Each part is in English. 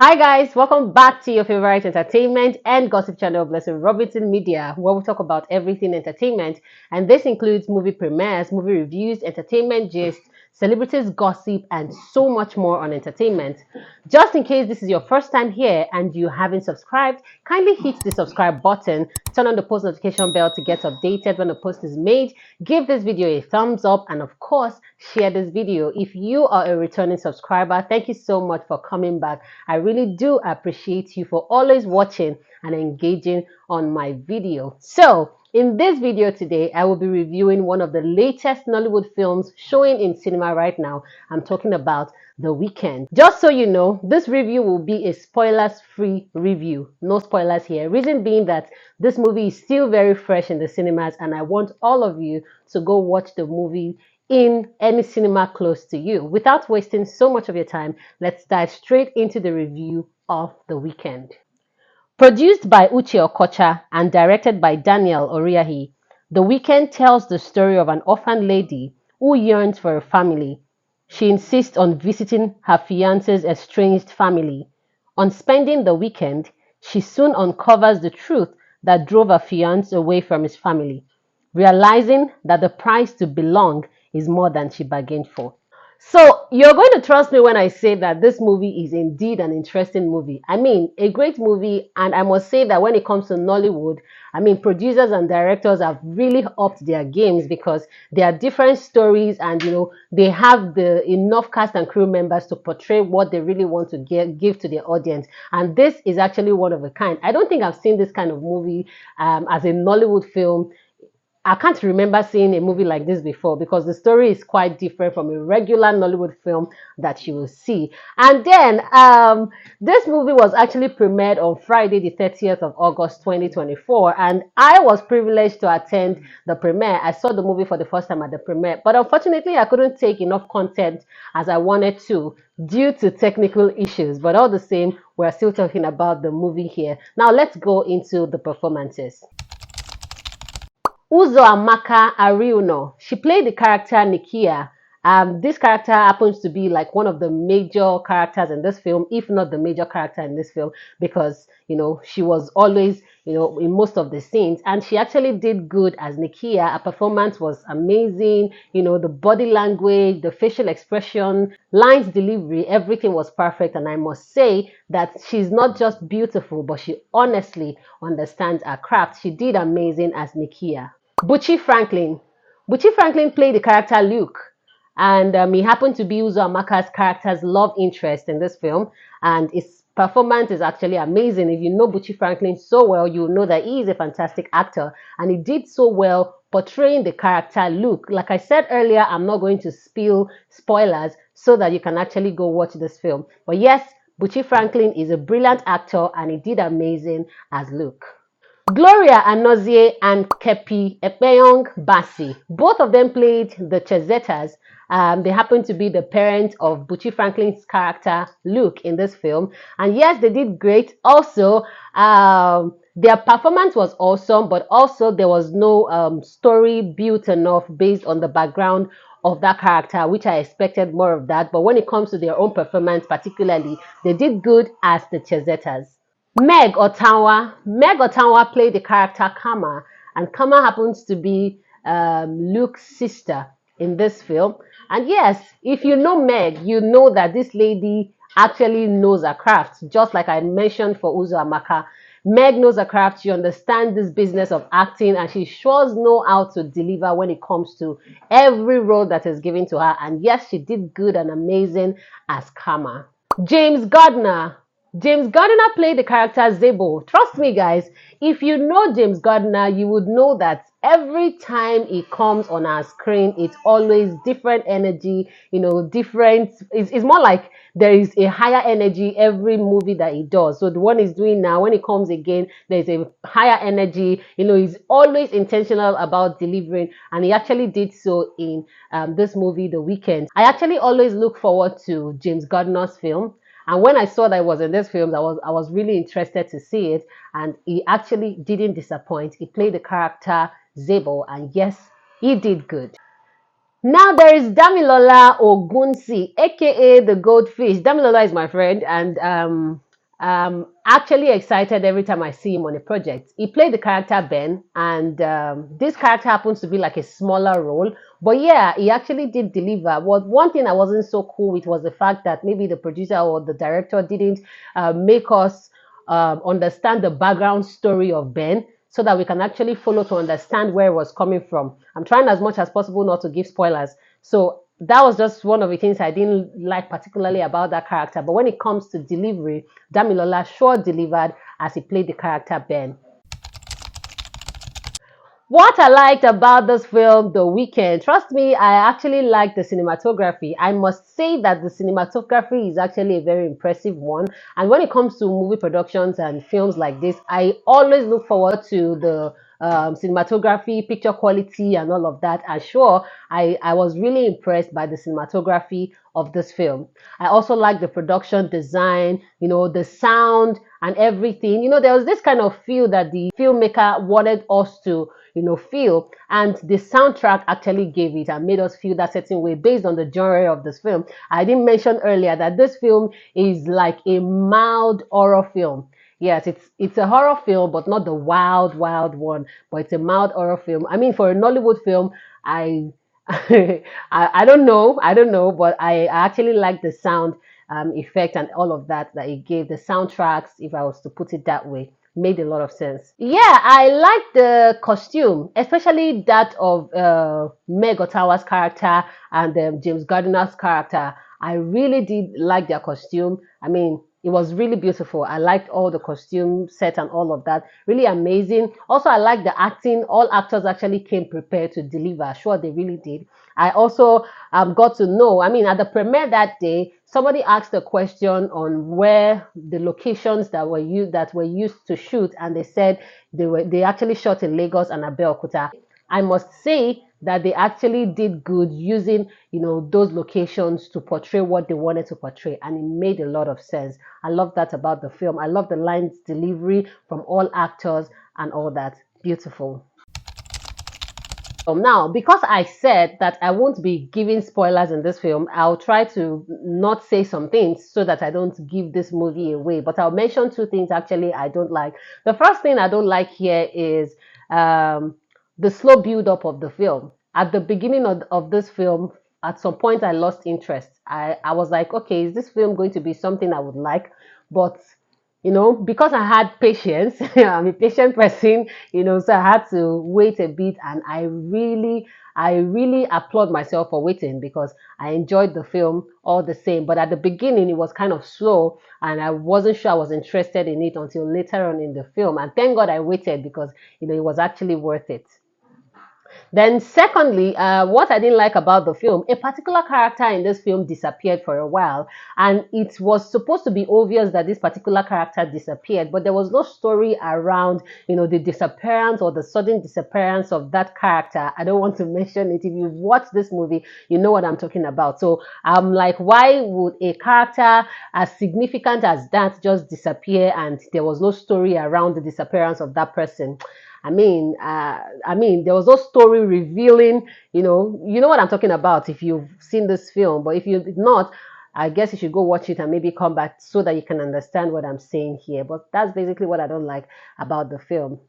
Hi guys, welcome back to your favorite entertainment and gossip channel, Blessing Robinson Media, where we talk about everything entertainment. And this includes movie premieres, movie reviews, entertainment gist, celebrities gossip, and so much more on entertainment. Just in case this is your first time here and you haven't subscribed, kindly hit the subscribe button, turn on the post notification bell to get updated when a post is made, give this video a thumbs up, and of course, share this video. If you are a returning subscriber, thank you so much for coming back. I really do appreciate you for always watching and engaging on my video. So in this video today, I will be reviewing one of the latest Nollywood films showing in cinema right now. I'm talking about The Weekend. Just so you know, this review will be a spoilers-free review. No spoilers here. Reason being that this movie is still very fresh in the cinemas and I want all of you to go watch the movie in any cinema close to you. Without wasting so much of your time, let's dive straight into the review of The Weekend. Produced by Uyo-Amaka and directed by Daniel Oriahi, The Weekend tells the story of an orphan lady who yearns for a family. She insists on visiting her fiance's estranged family. On spending the weekend, she soon uncovers the truth that drove her fiance away from his family, realizing that the price to belong is more than she bargained for. So you're going to trust me when I say that this movie is indeed an interesting movie. I mean, a great movie, and I must say that when it comes to Nollywood, I mean, producers and directors have really upped their games because there are different stories and, they have the enough cast and crew members to portray what they really want to give to their audience. And this is actually one of a kind. I don't think I've seen this kind of movie as a Nollywood film. I can't remember seeing a movie like this before because the story is quite different from a regular Nollywood film that you will see. And then this movie was actually premiered on Friday, the 30th of August, 2024. And I was privileged to attend the premiere. I saw the movie for the first time at the premiere. But unfortunately, I couldn't take enough content as I wanted to due to technical issues. But all the same, we're still talking about the movie here. Now, let's go into the performances. Uyo-Amaka Ariuno. She played the character Nikia. This character happens to be like one of the major characters in this film, if not the major character in this film, because she was always in most of the scenes, and she actually did good as Nikia. Her performance was amazing. The body language, the facial expression, lines delivery, everything was perfect. And I must say that she's not just beautiful, but she honestly understands her craft. She did amazing as Nikia. Bucci Franklin. Bucci Franklin played the character Luke, and he happened to be Uyo-Amaka's character's love interest in this film, and his performance is actually amazing. If you know Bucci Franklin so well, you know that he is a fantastic actor, and he did so well portraying the character Luke. Like I said earlier, I'm not going to spill spoilers so that you can actually go watch this film. But yes, Bucci Franklin is a brilliant actor, and he did amazing as Luke. Gloria Anozie and Kepi Epeyong Basi. Both of them played the Chezetas. They happen to be the parents of Bucci Franklin's character, Luke, in this film. And yes, they did great. Also, their performance was awesome, but also there was no story built enough based on the background of that character, which I expected more of that. But when it comes to their own performance, particularly, they did good as the Chezetas. Meg Otanwa played the character Kama, and Kama happens to be Luke's sister in this film. And yes, if you know Meg, you know that this lady actually knows her craft, just like I mentioned for Uyo-Amaka. Meg knows her craft, she understands this business of acting, and she sure knows how to deliver when it comes to every role that is given to her. And yes, she did good and amazing as Kama. James Gardiner. James Gardiner played the character Zebo. Trust me, guys, if you know James Gardiner, you would know that every time he comes on our screen, it's always different energy, different. It's more like there is a higher energy every movie that he does. So the one he's doing now, when he comes again, there's a higher energy. He's always intentional about delivering, and he actually did so in this movie, The Weekend. I actually always look forward to James Gardiner's film. And when I saw that it was in this film, I was really interested to see it. And he actually didn't disappoint. He played the character Zebo, and yes, he did good. Now there is Damilola Ogunsi, aka the Goldfish. Damilola is my friend, and Actually excited every time I see him on a project. He played the character Ben, and this character happens to be like a smaller role. But yeah, he actually did deliver. What one thing I wasn't so cool with was the fact that maybe the producer or the director didn't make us understand the background story of Ben, so that we can actually follow to understand where it was coming from. I'm trying as much as possible not to give spoilers. So that was just one of the things I didn't like particularly about that character. But when it comes to delivery, Damilola sure delivered as he played the character Ben. What I liked about this film, The Weekend, trust me, I actually like the cinematography. I must say that the cinematography is actually a very impressive one. And when it comes to movie productions and films like this, I always look forward to the cinematography, picture quality, and all of that. And sure, I was really impressed by the cinematography of this film. I also like the production design, the sound and everything. There was this kind of feel that the filmmaker wanted us to, feel, and the soundtrack actually gave it and made us feel that certain way based on the genre of this film. I didn't mention earlier that this film is like a mild horror film. Yes, it's a horror film, but not the wild one. But it's a mild horror film. I mean, for a Nollywood film, I I don't know, but I actually like the sound effect and all of that it gave. The soundtracks, if I was to put it that way, made a lot of sense. Yeah, I like the costume, especially that of Meg Ottawa's character and James Gardiner's character. I really did like their costume. I mean, it was really beautiful. I liked all the costume set and all of that. Really amazing. Also, I like the acting. All actors actually came prepared to deliver. Sure, they really did. I also got to know, I mean, at the premiere that day, somebody asked a question on where the locations that were used to shoot, and they said they actually shot in Lagos and Abeokuta. I must say that they actually did good using, those locations to portray what they wanted to portray, and it made a lot of sense. I love that about the film. I love the lines delivery from all actors and all that. Beautiful. Now, because I said that I won't be giving spoilers in this film, I'll try to not say some things so that I don't give this movie away. But I'll mention two things actually I don't like. The first thing I don't like here is um, the slow build up of the film. At the beginning of this film, at some point, I lost interest. I was like, okay, is this film going to be something I would like? But because I had patience, I'm a patient person, so I had to wait a bit, and I really applaud myself for waiting because I enjoyed the film all the same. But at the beginning, it was kind of slow, and I wasn't sure I was interested in it until later on in the film. And thank God I waited because, it was actually worth it. Then, secondly, what I didn't like about the film, a particular character in this film disappeared for a while, and it was supposed to be obvious that this particular character disappeared, but there was no story around, the disappearance or the sudden disappearance of that character. I don't want to mention it. If you've watched this movie, you know what I'm talking about. So I'm like, why would a character as significant as that just disappear, and there was no story around the disappearance of that person? I mean, there was no story revealing, you know what I'm talking about if you've seen this film. But if you did not, I guess you should go watch it and maybe come back so that you can understand what I'm saying here. But that's basically what I don't like about the film.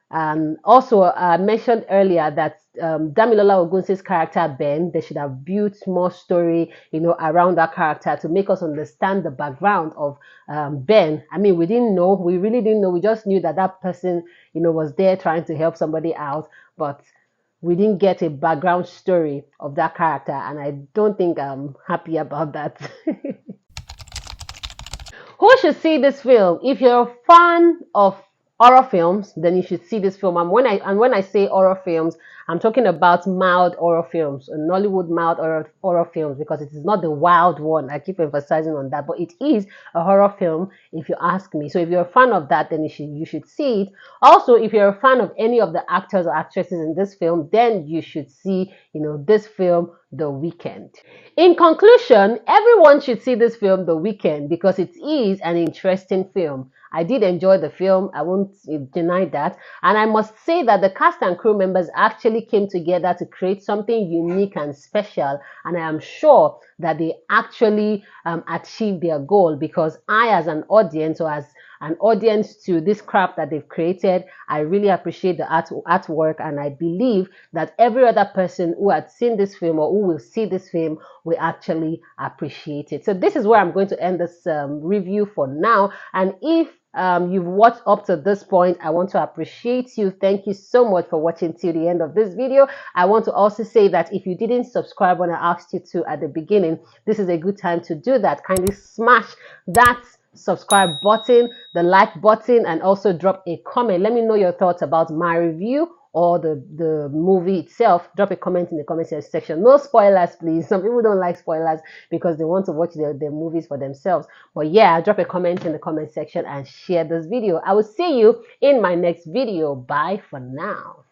Also, I mentioned earlier that Damilola Ogunsi's character Ben, they should have built more story, around that character to make us understand the background of Ben. I mean, we really didn't know. We just knew that that person, was there trying to help somebody out, but we didn't get a background story of that character, and I don't think I'm happy about that. Who should see this film? If you're a fan of horror films, then you should see this film. And when I say horror films, I'm talking about mild horror films, Nollywood mild horror films, because it is not the wild one. I keep emphasizing on that, but it is a horror film, if you ask me. So if you're a fan of that, then you should see it. Also, if you're a fan of any of the actors or actresses in this film, then you should see, this film, The Weeknd. In conclusion, everyone should see this film, The Weeknd, because it is an interesting film. I did enjoy the film, I won't deny that. And I must say that the cast and crew members actually came together to create something unique and special. And I am sure that they actually achieved their goal, because I, as an audience, or as an audience to this craft that they've created, I really appreciate the artwork, and I believe that every other person who had seen this film or who will see this film will actually appreciate it. So this is where I'm going to end this review for now. And if you've watched up to this point, I want to appreciate you. Thank you so much for watching till the end of this video. I want to also say that if you didn't subscribe when I asked you to at the beginning, this is a good time to do that. Kindly smash that subscribe button, the like button, and also drop a comment. Let me know your thoughts about my review or the movie itself. Drop a comment in the comment section. No spoilers, please. Some people don't like spoilers because they want to watch the movies for themselves. But yeah, drop a comment in the comment section and share this video. I will see you in my next video. Bye for now.